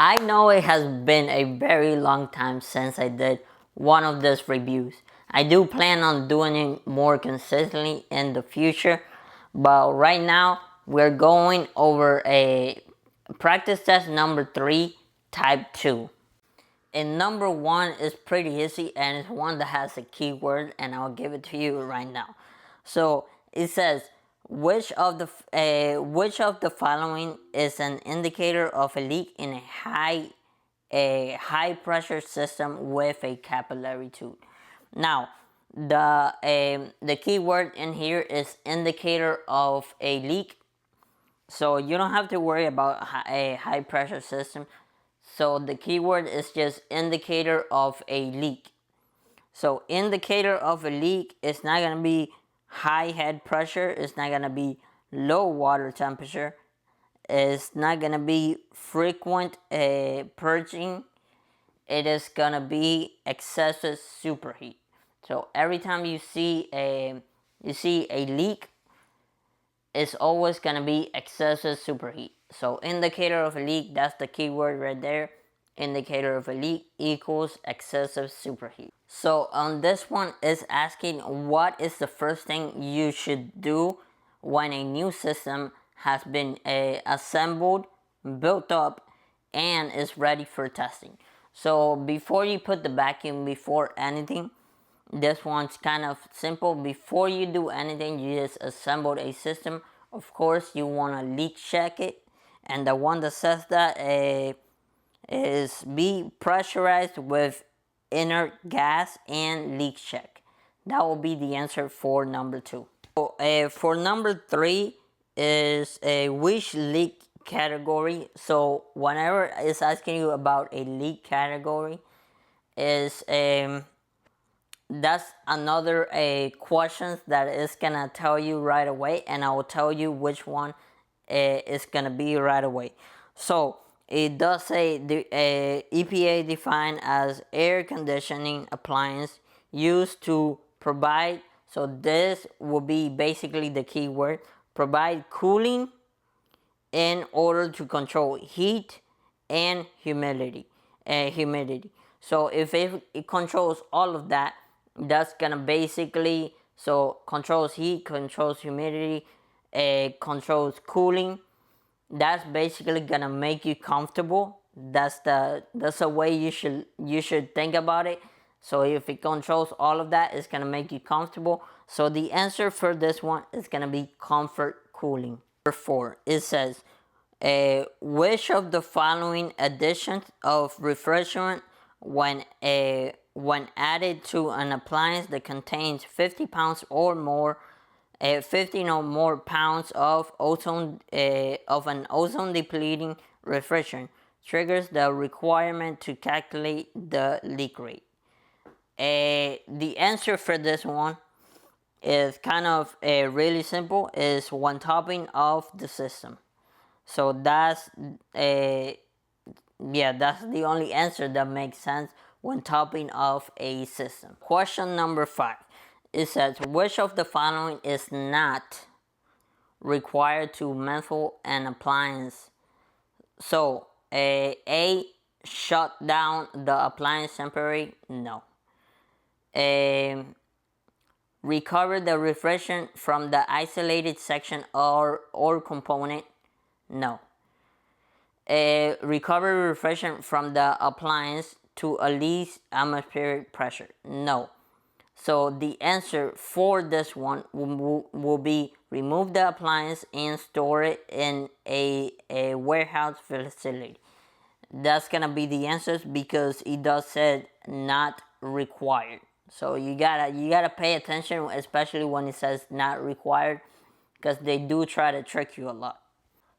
I know it has been a very long time since I did one of these reviews. I do plan on doing it more consistently in the future, but right now we're going over a practice test number 3, type 2. And number 1 is pretty easy, and it's one that has a keyword, and I'll give it to you right now. So it says, which of the following is an indicator of a leak in a high pressure system with a capillary tube? Now, the keyword in here is indicator of a leak. So you don't have to worry about a high pressure system. So the keyword is just indicator of a leak. So indicator of a leak is not going to be high head pressure. It's not going to be low water temperature. It's not going to be frequent purging. It is going to be excessive superheat. So every time you see a leak, it's always going to be excessive superheat. So indicator of a leak, that's the keyword right there. Indicator of a leak equals excessive superheat. So on this one is asking, what is the first thing you should do when a new system has been assembled, built up, and is ready for testing? So before you put the vacuum, before anything, this one's kind of simple. Before you do anything, you just assemble a system. Of course, you want to leak check it, and the one that says that is be pressurized with inert gas and leak check. That will be the answer for number 2. So, for number 3 is a which leak category. So whenever it's asking you about a leak category, is that's another question that is gonna tell you right away, and I will tell you which one is gonna be right away. So it does say the EPA defined as air conditioning appliance used to provide. So this will be basically the keyword: provide cooling in order to control heat and humidity. So if it controls all of that, that's gonna basically, so controls heat, controls humidity, controls cooling. That's basically gonna make you comfortable. That's the way you should think about it. So if it controls all of that, it's gonna make you comfortable. So the answer for this one is gonna be comfort cooling. Number 4, it says, which of the following additions of refrigerant when added to an appliance that contains 50 pounds or more 15 or more pounds of an ozone depleting refrigerant triggers the requirement to calculate the leak rate? The answer for this one is kind of really simple. Is one topping of the system. So that's that's the only answer that makes sense when topping off a system. Question number 5. It says, which of the following is not required to method an appliance? So A, shut down the appliance temporarily? No. Recover the refrigerant from the isolated section or component? No. Recover refrigerant from the appliance to at least atmospheric pressure? No. So the answer for this one will be remove the appliance and store it in a warehouse facility. That's gonna be the answers because it does say not required. So you gotta pay attention, especially when it says not required, because they do try to trick you a lot.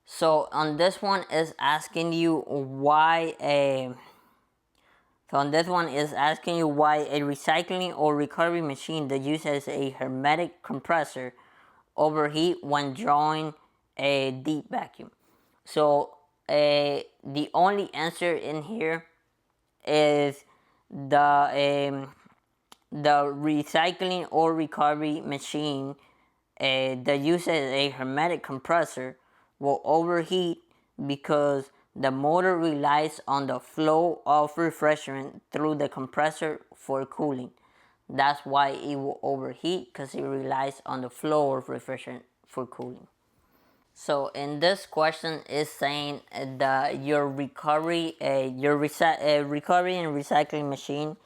So on this one is asking you why a recycling or recovery machine that uses a hermetic compressor overheat when drawing a deep vacuum. So the only answer in here is the recycling or recovery machine that uses a hermetic compressor will overheat because The motor relies on the flow of refrigerant through the compressor for cooling. That's why it will overheat, because it relies on the flow of refrigerant for cooling. So in this question is saying that your recovery and recycling machine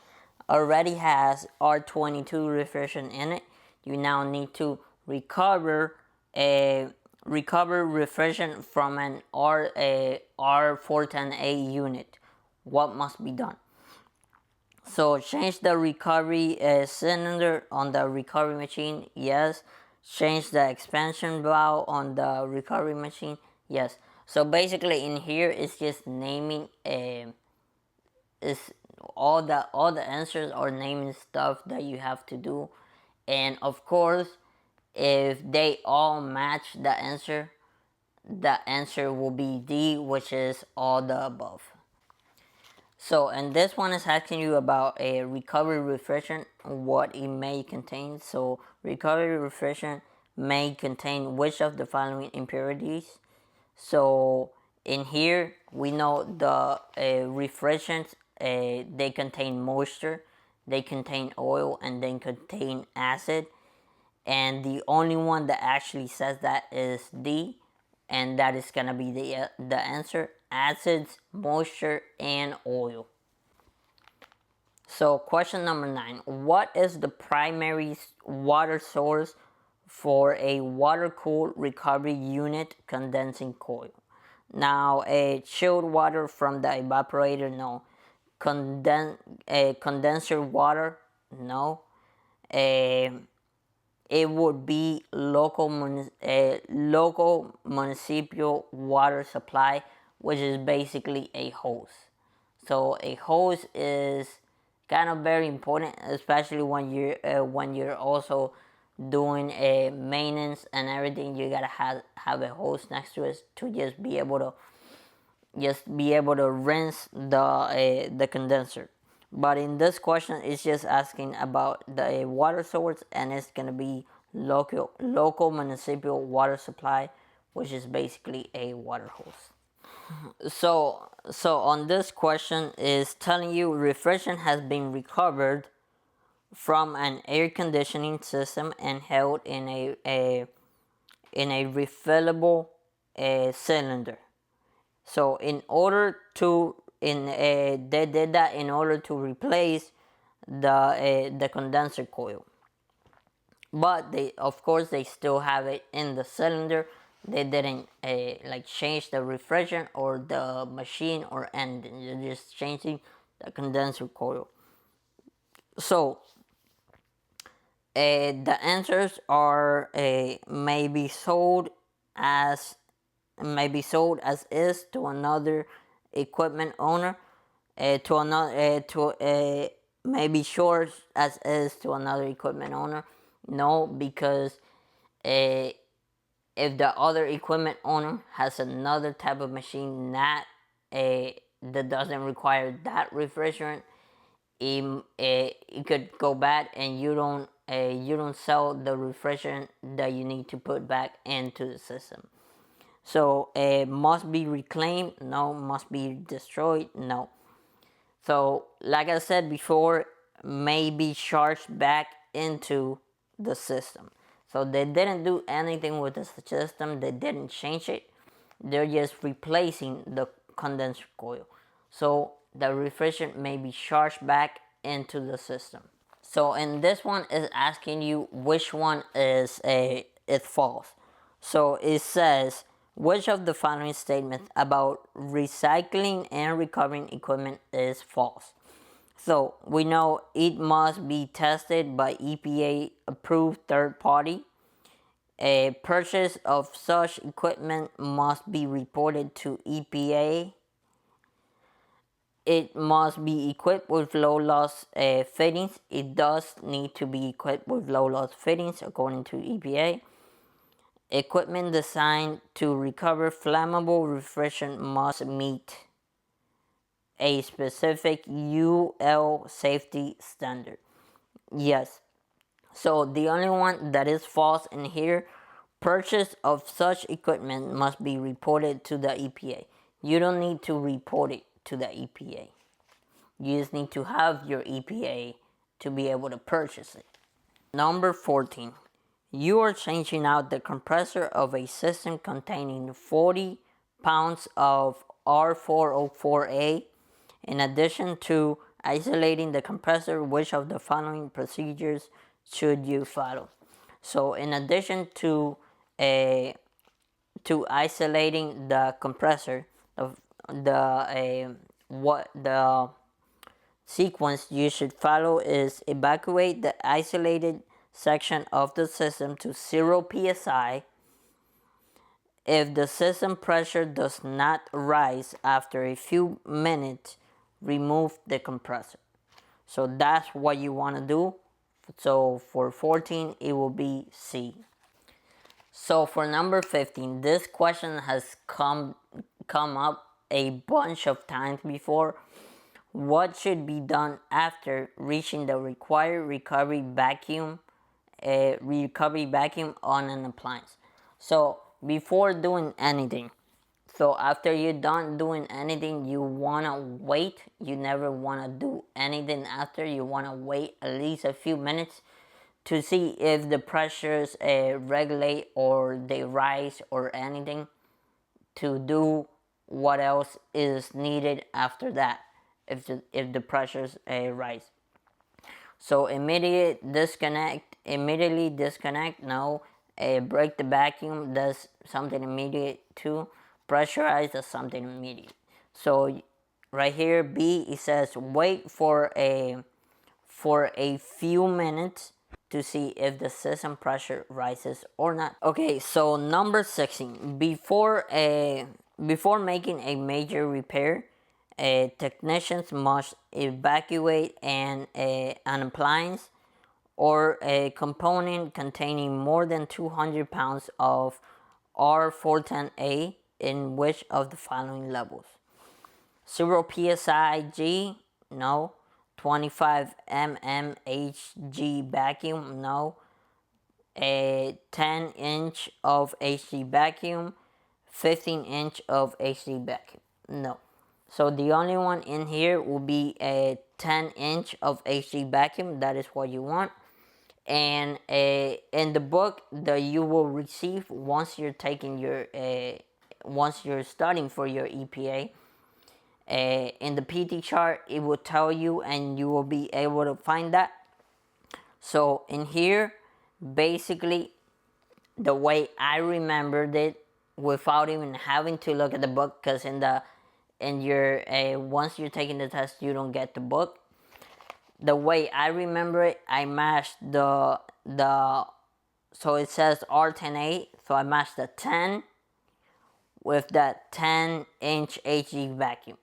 already has R22 refrigerant in it. You now need to recover refrigerant from an R410A unit. What must be done? So change the recovery cylinder on the recovery machine, yes. Change the expansion valve on the recovery machine, yes. So basically in here it's just naming is all the answers are naming stuff that you have to do. And of course, if they all match the answer will be D, which is all the above. So, and this one is asking you about a recovery refrigerant, what it may contain. So, recovery refrigerant may contain which of the following impurities. So, in here, we know the refrigerants, they contain moisture, they contain oil, and they contain acid. And the only one that actually says that is D, and that is going to be the answer: acids, moisture, and oil. So question number 9, what is the primary water source for a water-cooled recovery unit condensing coil? Now, a chilled water from the evaporator, no. Condenser water, no. It would be local municipal water supply, which is basically a hose. So a hose is kind of very important, especially when you're also doing a maintenance and everything. You gotta have a hose next to it to just be able to rinse the condenser. But in this question, it's just asking about the water source, and it's gonna be local municipal water supply, which is basically a water hose. So on this question is telling you refrigerant has been recovered from an air conditioning system and held in a refillable cylinder. So in order to they did that in order to replace the condenser coil, but they, of course, they still have it in the cylinder. They didn't like change the refrigerant or the machine or anything. They're just changing the condenser coil. So the answers are may be sold as is to another equipment owner, to another maybe short as is to another equipment owner. No, because if the other equipment owner has another type of machine that doesn't require that refrigerant, it could go bad, and you don't sell the refrigerant that you need to put back into the system. So it must be reclaimed, no. Must be destroyed, no. So like I said before, may be charged back into the system. So they didn't do anything with the system. They didn't change it. They're just replacing the condenser coil. So the refrigerant may be charged back into the system. So in this one is asking you which one is false. So it says, which of the following statements about recycling and recovering equipment is false? So we know it must be tested by EPA approved third party. A purchase of such equipment must be reported to EPA. It must be equipped with low loss fittings. It does need to be equipped with low loss fittings according to EPA. Equipment designed to recover flammable refrigerant must meet a specific UL safety standard. Yes. So the only one that is false in here, purchase of such equipment must be reported to the EPA. you don't need to report it to the EPA. You just need to have your EPA to be able to purchase it. Number 14. You are changing out the compressor of a system containing 40 pounds of R404A. In addition to isolating the compressor, which of the following procedures should you follow? So in addition to isolating the compressor, what the sequence you should follow is evacuate the isolated section of the system to 0 psi. If the system pressure does not rise after a few minutes, remove the compressor. So that's what you want to do. So for 14, it will be C. So for number 15, this question has come up a bunch of times before. What should be done after reaching the required recovery vacuum on an appliance? So before doing anything, so after you're done doing anything, you want to wait. You never want to do anything after. You want to wait at least a few minutes to see if the pressures regulate or they rise or anything, to do what else is needed after that if the pressures rise. So immediately disconnect, no. Break the vacuum, that's something immediate too. Pressurize, that's something immediate. So right here, B, it says wait for a few minutes to see if the system pressure rises or not. Okay, so number 16. Before making a major repair, technicians must evacuate an appliance or a component containing more than 200 pounds of R410A in which of the following levels? 0 psi G, no. 25 mm HG vacuum, no. A 10-inch of HG vacuum, 15-inch of HG vacuum, no. So the only one in here will be a 10-inch of HG vacuum. That is what you want. And in the book that you will receive once you're taking your once you're studying for your EPA, in the PT chart it will tell you, and you will be able to find that. So in here, basically, the way I remembered it, without even having to look at the book, because once you're taking the test, you don't get the book. The way I remember it, I matched so it says R10A, so I matched the 10 with that 10-inch HG vacuum.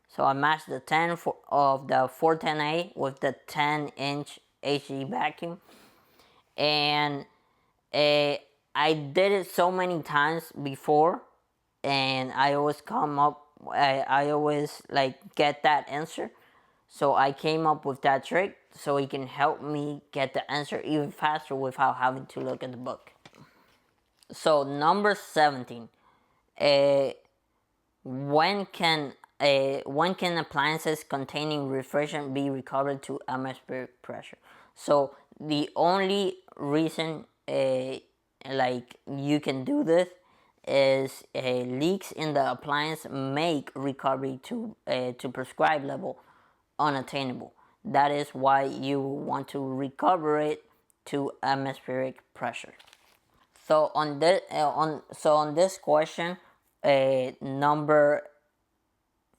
So I matched the 10 of the 410A with the 10-inch HG vacuum. And I did it so many times before, and I always I always like get that answer. So I came up with that trick so it can help me get the answer even faster without having to look at the book. So number 17, when can appliances containing refrigerant be recovered to atmospheric pressure? So the only reason like you can do this is leaks in the appliance make recovery to prescribed level unattainable. That is why you want to recover it to atmospheric pressure. So on this question, number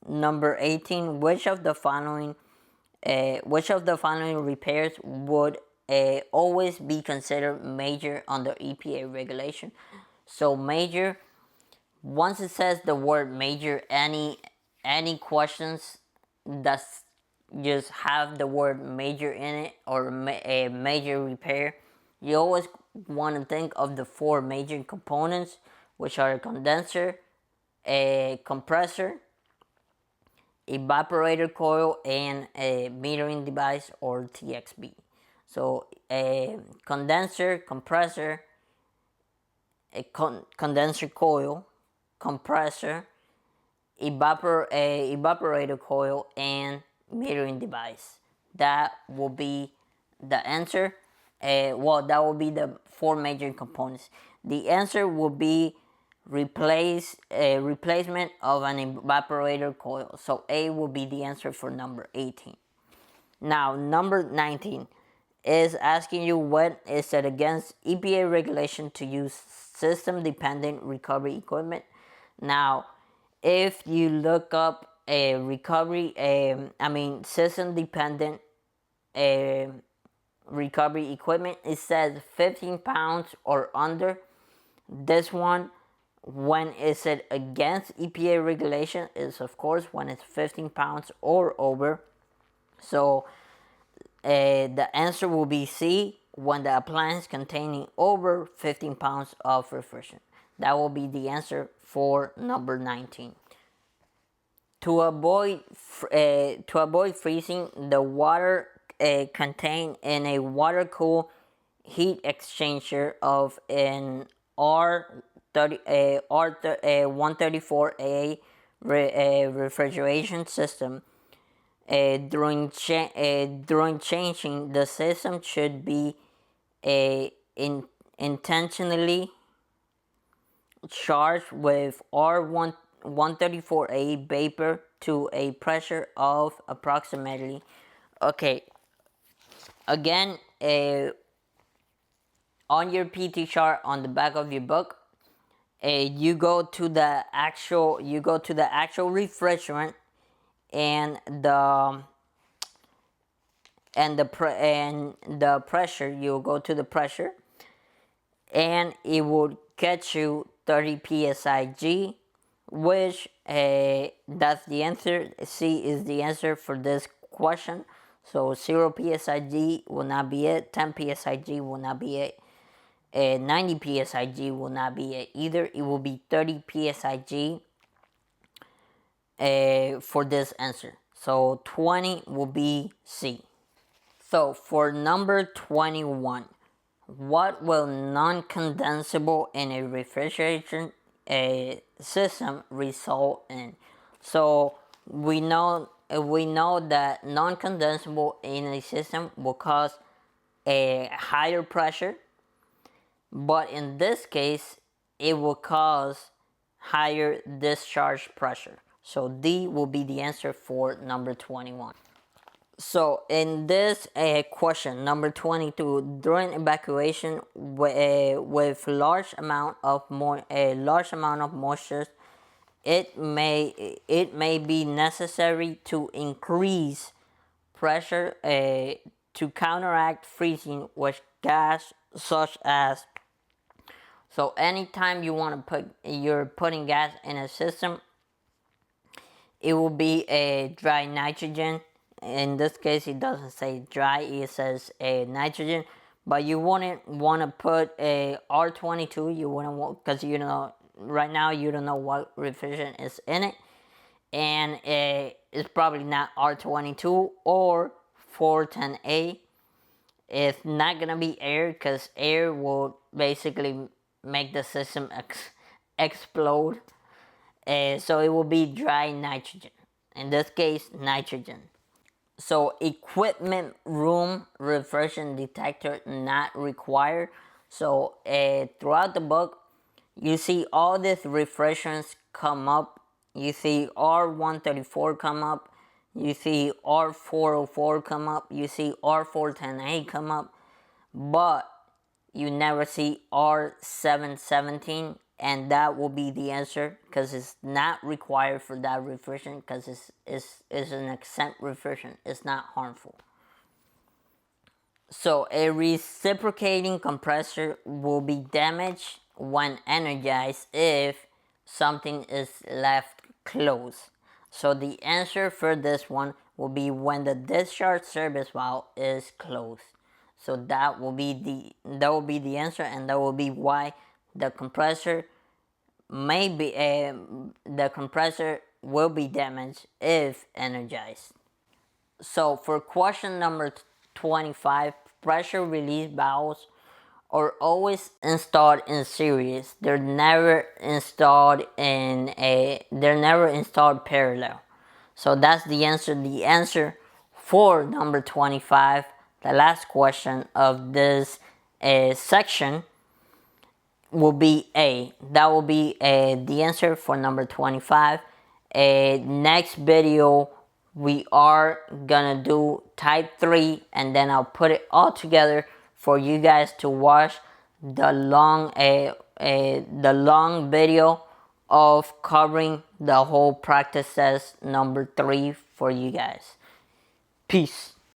18, which of the following repairs would always be considered major under EPA regulation? So major, once it says the word major, any questions that's just have the word major in it, or a major repair, you always want to think of the 4 major components, which are a condenser, a compressor, evaporator coil, and a metering device, or TXB. So a condenser, compressor, a condenser coil, compressor, evaporator coil, and metering device. That will be the answer. Well, that will be the four major components. The answer will be replacement of an evaporator coil. So A will be the answer for number 18. Now, number 19 is asking you what is it against EPA regulation to use system-dependent recovery equipment. Now, if you look up a system-dependent recovery equipment, it says 15 pounds or under. This one, when is it against EPA regulation, is of course when it's 15 pounds or over. So the answer will be C, when the appliance containing over 15 pounds of refrigerant. That will be the answer for number 19. To avoid freezing, the water contained in a water-cooled heat exchanger of an R134A refrigeration system. During changing, the system should be intentionally charged with R134A vapor to a pressure of approximately. Okay, again, on your PT chart on the back of your book, you go to the actual refrigerant and the pressure. You'll go to the pressure, and it will get you 30 psig, which that's the answer. C is the answer for this question. So 0 psig will not be it, 10 psig will not be it, 90 psig will not be it either. It will be 30 psig for this answer. So 20 will be C. So for number 21, what will non-condensable in a refrigeration system result in? So we know that non-condensable in a system will cause a higher pressure, but in this case it will cause higher discharge pressure. So D will be the answer for number 21. So in this question, number 22, during evacuation with large amount of moisture, it may be necessary to increase pressure to counteract freezing with gas such as. So anytime you're putting gas in a system, it will be a dry nitrogen. In this case, it doesn't say dry, it says a nitrogen. But you wouldn't want to put a R22. You wouldn't want, because right now you don't know what refrigerant is in it, and it's probably not R22 or 410A. It's not gonna be air, because air will basically make the system explode. So it will be dry nitrogen. In this case, nitrogen. So equipment room refrigerant detector not required. So throughout the book, you see all these refrigerants come up. You see R134 come up. You see R404 come up. You see R410A come up. But you never see R717, and that will be the answer, because it's not required for that refrigerant, because it's an exempt refrigerant. It's not harmful. So a reciprocating compressor will be damaged when energized if something is left closed. So the answer for this one will be when the discharge service valve is closed. So that will be the answer, and that will be why the compressor will be damaged if energized. So for question number 25, pressure release valves are always installed in series. They're never installed parallel. So that's the answer. The answer for number 25, the last question of this section, will be A. That will be the answer for number 25. Next video, we are gonna do type 3, and then I'll put it all together for you guys to watch the long video of covering the whole practice test number 3 for you guys. Peace.